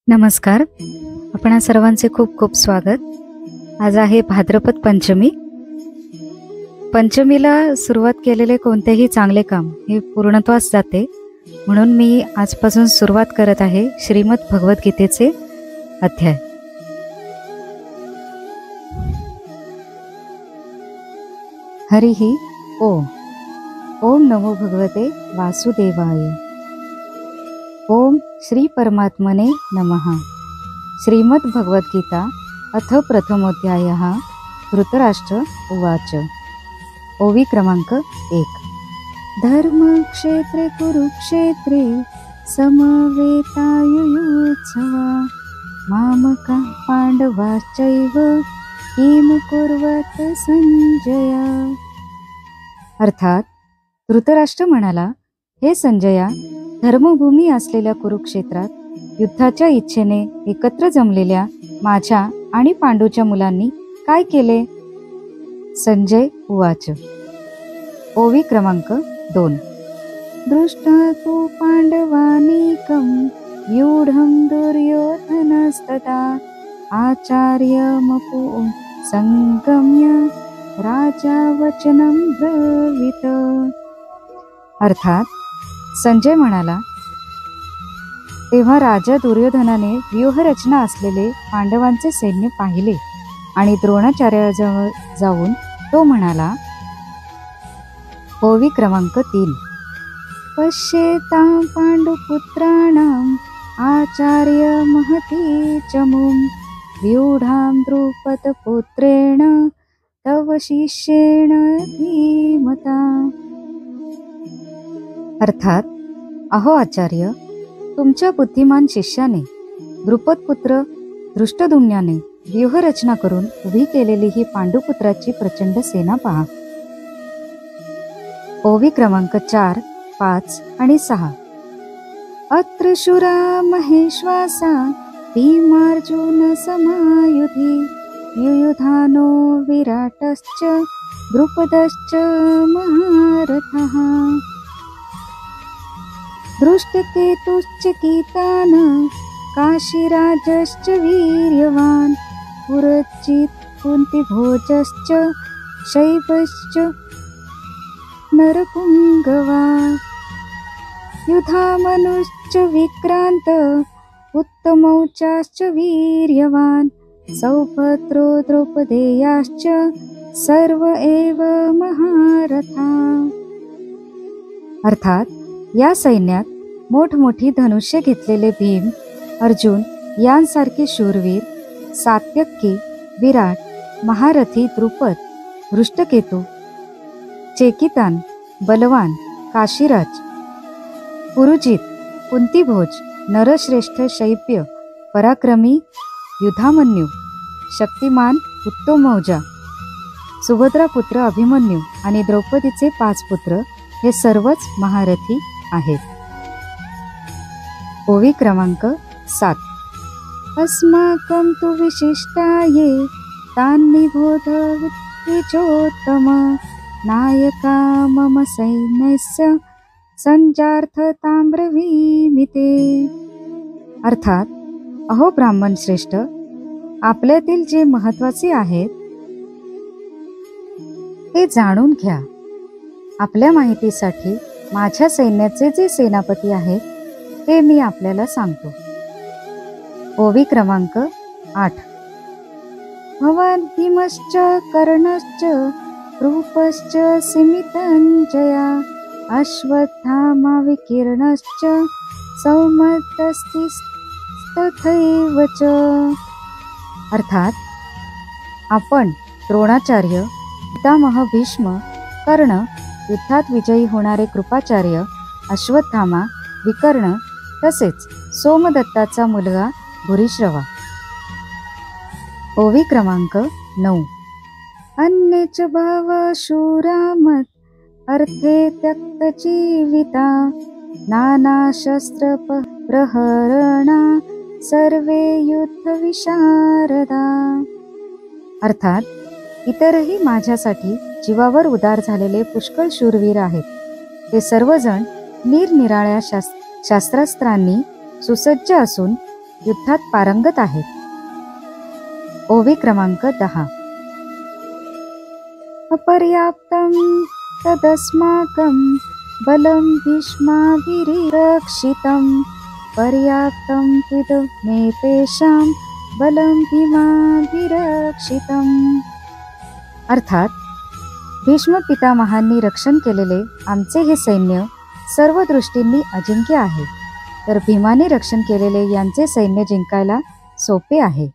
नमस्कार. आपणा सर्वांचे खूप खूप स्वागत. आज आहे भाद्रपद पंचमी. पंचमीला सुरुवात केलेले कोणतेही चांगले काम हे पूर्णत्वास जाते, म्हणून मी आजपासून सुरुवात करत आहे श्रीमद भगवद्गीतेचे अध्याय. हरिही ओम. ओम नमो भगवते वासुदेवाय. ओम श्री परमात्मने नमः. श्रीमद् भगवद्गीता अथ प्रथमोध्यायः. धृतराष्ट्र उवाच. ओवी क्रमांक 1. धर्मक्षेत्रे कुरुक्षेत्रे समवेतायुयुत्सवा मामका पांडवाश्चैव किम कुर्वत संजय. अर्थात धृतराष्ट्र म्हणाला, हे संजया, धर्मभूमी असलेल्या कुरुक्षेत्रात युद्धाच्या इच्छेने एकत्र जमलेल्या माझ्या आणि पांडूच्या मुलांनी काय केले? संजय उवाच. ओवी क्रमांक 2. दृष्टा तु पांडवानीकं व्यूढं दुर्योधनस्तथा आचार्यमपु संगम्य राजा वचनं ब्रवीत. अर्थात संजय म्हणाला, तेव्हा राजा दुर्योधनाने व्यूहरचना असलेले पांडवांचे सैन्य पाहिले आणि द्रोणाचार्याजवळ जाऊन तो म्हणाला. ओवी क्रमांक 3. पश्येतां पांडुपुत्राणां आचार्य महती चमूं व्यूढां द्रुपदपुत्रेण तव शिष्येण धीमता. अर्थात, अहो आचार्य, तुमच्या बुद्धिमान शिष्याने द्रुपदपुत्र धृष्टद्युम्नाने व्यूहरचना करून उभी केलेली ही पांडुपुत्राची प्रचंड सेना पहा. ओवी क्रमांक 4, 5 आणि 6. अत्र शूरा महेश्वासा भीमार्जुन समायुधी युयुधानो विराटश्च द्रुपदश्च महारथः. दृष्टकेतुश्च कीतान काशीराजश्च वीर्यवान् पुरजित् कुन्तिभोजश्च शैबश्च नरपुङ्गवा युधामनुश्च विक्रान्त उत्तमौचाश्च वीर्यवान् सौभद्रो द्रौपदेयाश्च सर्व एव महारथा. अर्थात, या सैन्यात मोठमोठी धनुष्य घेतलेले भीम, अर्जुन यांसारखे शूरवीर, सात्यकी, विराट, महारथी द्रुपद, हृष्टकेतू, चेकितान, बलवान, काशीराज, पुरुजित, कुंतीभोज, नरश्रेष्ठ शैब्य, पराक्रमी युधामन्यू, शक्तिमान उत्तमौजा, सुभद्रापुत्र अभिमन्यू आणि द्रौपदीचे 5 पुत्र हे सर्वच महारथी आहेत. ओवी क्रमांक 7. अस्माकं तु विशिष्टाये तान्निबोध विद्विजोत्तम नायका मम सैन्यस्य संजार्थ ताम्रवीमिते. अर्थात, अहो ब्राह्मण श्रेष्ठ, आपल्यातील जे महत्वाचे आहेत ते जाणून घ्या. आपल्या माहितीसाठी माझ्या सैन्याचे जे सेनापती आहेत ते मी आपल्याला सांगतो. ओवी क्रमांक 8. भवान् भीमश्च कर्णश्च रूपश्च सिमितञ्जया अश्वत्थामा विकीर्णश्च सौमदस्तिस्तथैव च. अर्थात, आपण द्रोणाचार्य, पितामह भीष्म, कर्ण, युद्धात विजयी होणारे कृपाचार्य, अश्वत्थामा, विकर्ण तसेच सोमदत्ताचा मुलगा भूरिश्रवा. ओवी क्रमांक 9. अन्ये च भाव शूरामत अर्थे त्यक्तजीविता नाना शस्त्र प्रहरणा सर्वे युद्ध विशारदा. अर्थात, इतरही माझ्यासाठी जीवावर उदार झालेले पुष्कळ शूरवीर आहेत. ते सर्वजण निरनिराळ्या शास्त्रास्त्रांनी सुसज्ज असून युद्धात पारंगत आहेत. ओवी क्रमांक 10. अपर्याप्तं तदस्माकं बलं भीष्माभिरक्षितं पर्याप्तं त्विदमेतेषां बलं भीमाभिरक्षितं. अर्थात भीष्म पितामहांनी रक्षण केलेले आमचे हे सैन्य सर्व दृष्टींनी अजिंक्य आहे, तर भीमाने रक्षण केलेले यांचे सैन्य जिंकायला सोपे आहे.